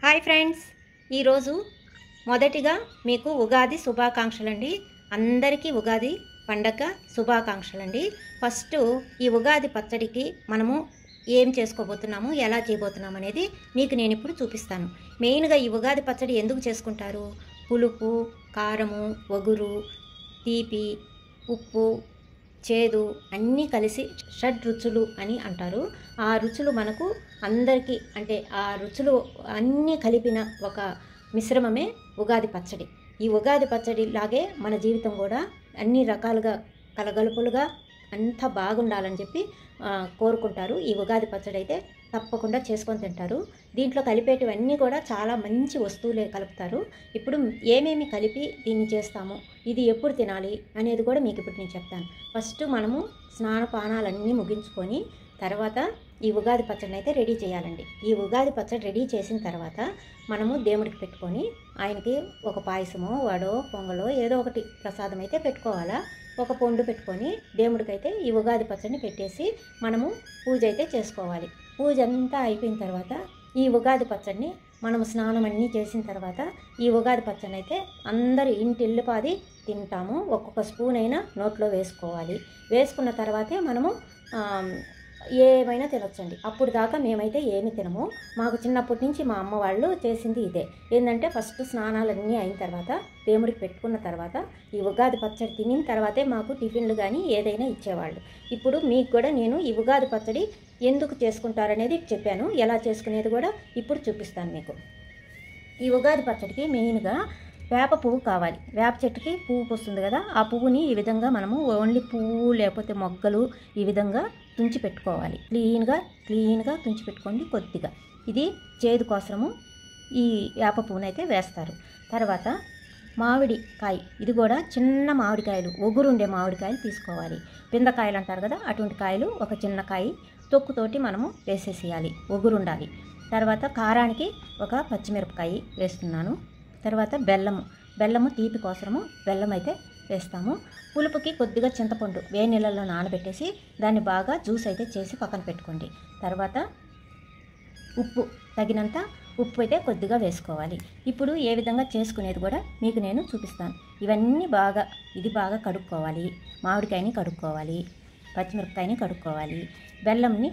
Hi friends, ఈరోజు మొదటిగా మీకు ఉగాది శుభాకాంక్షలండి. అందరికీ ఉగాది పండగ శుభాకాంక్షలండి. ఫస్ట్ ఈ ఉగాది పచ్చడికి మనము ఏం చేసుకోబోతున్నాము, ఎలా చేయబోతున్నాము అనేది మీకు నేను ఇప్పుడు చూపిస్తాను. మెయిన్గా ఈ ఉగాది పచ్చడి ఎందుకు చేసుకుంటారు? పులుపు, కారము, వగురు, తీపి, ఉప్పు, చేదు అన్నీ కలిసి షడ్ రుచులు అని అంటారు. ఆ రుచులు మనకు అందరికీ అంటే ఆ రుచులు అన్నీ కలిపిన ఒక మిశ్రమమే ఉగాది పచ్చడి. ఈ ఉగాది పచ్చడి లాగే మన జీవితం కూడా అన్ని రకాలుగా కలగలుపులుగా అంతా బాగుండాలని చెప్పి కోరుకుంటారు. ఈ ఉగాది పచ్చడి అయితే తప్పకుండా చేసుకొని తింటారు. దీంట్లో కలిపేటివన్నీ కూడా చాలా మంచి వస్తువులే కలుపుతారు. ఇప్పుడు ఏమేమి కలిపి దీన్ని చేస్తాము, ఇది ఎప్పుడు తినాలి అనేది కూడా మీకు ఇప్పుడు నేను చెప్తాను. ఫస్ట్ మనము స్నానపానాలన్నీ ముగించుకొని తర్వాత ఈ ఉగాది పచ్చడిని అయితే రెడీ చేయాలండి. ఈ ఉగాది పచ్చడి రెడీ చేసిన తర్వాత మనము దేవుడికి పెట్టుకొని ఆయనకి ఒక పాయసమో వడో పొంగలో ఏదో ఒకటి ప్రసాదం అయితే పెట్టుకోవాలా. ఒక పొండు పెట్టుకొని దేవుడికైతే ఈ ఉగాది పచ్చడిని పెట్టేసి మనము పూజ అయితే చేసుకోవాలి. పూజ అంతా అయిపోయిన తర్వాత ఈ ఉగాది పచ్చడిని మనము స్నానం అన్నీ చేసిన తర్వాత ఈ ఉగాది పచ్చడిని అయితే అందరూ ఇంటిల్లిపాది తింటాము. ఒక్కొక్క స్పూన్ అయినా నోట్లో వేసుకోవాలి. వేసుకున్న తర్వాతే మనము ఏమైనా తినొచ్చండి. అప్పుడు దాకా మేమైతే ఏమి తినము. మాకు చిన్నప్పటి నుంచి మా అమ్మ వాళ్ళు చేసింది ఇదే. ఏంటంటే ఫస్ట్ స్నానాలన్నీ అయిన తర్వాత దేవుడికి పెట్టుకున్న తర్వాత ఈ ఉగాది పచ్చడి తినిన తర్వాతే మాకు టిఫిన్లు కానీ ఏదైనా ఇచ్చేవాళ్ళు. ఇప్పుడు మీకు కూడా నేను ఈ ఉగాది పచ్చడి ఎందుకు చేసుకుంటారనేది చెప్పాను. ఎలా చేసుకునేది కూడా ఇప్పుడు చూపిస్తాను మీకు. ఈ ఉగాది పచ్చడికి మెయిన్గా వేప పువ్వు కావాలి. వేప చెట్టుకి పువ్వు వస్తుంది కదా, ఆ పువ్వుని ఈ విధంగా మనము ఓన్లీ పువ్వు లేకపోతే మొగ్గలు ఈ విధంగా తుంచి పెట్టుకోవాలి. క్లీన్గా తుంచి పెట్టుకోండి కొద్దిగా. ఇది చేదు కోసము ఈ వేప పువ్వునైతే వేస్తారు. తర్వాత మామిడి కాయ, ఇది కూడా చిన్న మామిడికాయలు, ఒగురుండే మామిడికాయలు తీసుకోవాలి. పిందకాయలు అంటారు కదా, అటువంటి కాయలు ఒక చిన్న కాయ తొక్కుతోటి మనము వేసేసేయాలి, ఒగురుండాలి. తర్వాత కారానికి ఒక పచ్చిమిరపకాయ వేస్తున్నాను. తర్వాత బెల్లము తీపి కోసము బెల్లం అయితే వేస్తాము. పులుపుకి కొద్దిగా చింతపండు వేడి నీళ్ళల్లో నానబెట్టేసి దాన్ని బాగా జ్యూస్ అయితే చేసి పక్కన పెట్టుకోండి. తర్వాత ఉప్పు తగినంత ఉప్పు అయితే కొద్దిగా వేసుకోవాలి. ఇప్పుడు ఏ విధంగా చేసుకునేది కూడా మీకు నేను చూపిస్తాను. ఇవన్నీ బాగా కడుక్కోవాలి. మామిడికాయని కడుక్కోవాలి, పచ్చిమిరపకాయని కడుక్కోవాలి, బెల్లంని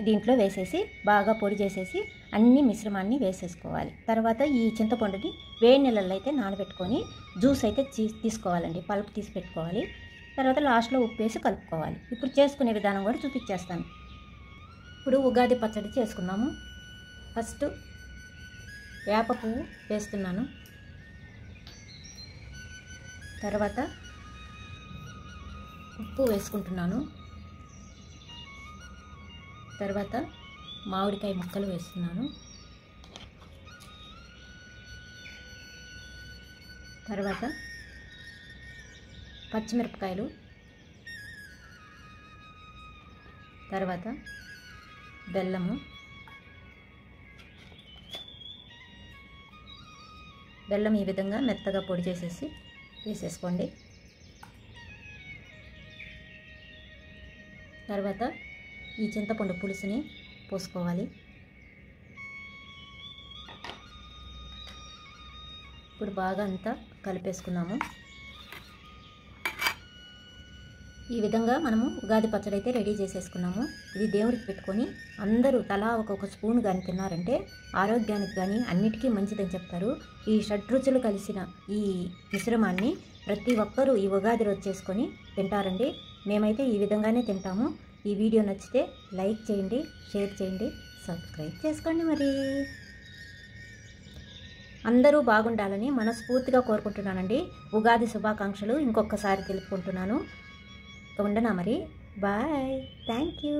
దీంట్లో వేసేసి బాగా పొడి చేసేసి అన్ని మిశ్రమాన్ని వేసేసుకోవాలి. తర్వాత ఈ చింతపండుని వేడి నీళ్ళల్లో అయితే నానబెట్టుకొని జ్యూస్ అయితే తీసుకోవాలండి, పల్పు తీసి పెట్టుకోవాలి. తర్వాత లాస్ట్లో ఉప్పు వేసి కలుపుకోవాలి. ఇప్పుడు చేసుకునే విధానం కూడా చూపించేస్తాను. ఇప్పుడు ఉగాది పచ్చడి చేసుకున్నాము. ఫస్ట్ వేప పువ్వు వేస్తున్నాను. తర్వాత ఉప్పు వేసుకుంటున్నాను. తర్వాత మామిడికాయ ముక్కలు వేస్తున్నాను. తర్వాత పచ్చిమిరపకాయలు, తర్వాత బెల్లం ఈ విధంగా మెత్తగా పొడి చేసేసి వేసేసుకోండి. తర్వాత ఈ చింతపండు పులుసుని పోసుకోవాలి. ఇప్పుడు బాగా అంతా కలిపేసుకున్నాము. ఈ విధంగా మనము ఉగాది పచ్చడి అయితే రెడీ చేసేసుకున్నాము. ఇది దేవుడికి పెట్టుకొని అందరూ తలా ఒక్కొక్క స్పూన్ కానీ తిన్నారంటే ఆరోగ్యానికి కానీ అన్నిటికీ మంచిదని చెప్తారు. ఈ షడ్రుచులు కలిసిన ఈ మిశ్రమాన్ని ప్రతి ఒక్కరూ ఈ ఉగాది రోజు చేసుకొని తింటారండి. మేమైతే ఈ విధంగానే తింటాము. ఈ వీడియో నచ్చితే లైక్ చేయండి, షేర్ చేయండి, సబ్స్క్రైబ్ చేసుకోండి. మరి అందరూ బాగుండాలని మనస్ఫూర్తిగా కోరుకుంటున్నానండి. ఉగాది శుభాకాంక్షలు ఇంకొకసారి తెలుపుకుంటున్నాను. ఉండనా మరి, బాయ్, థ్యాంక్ యూ.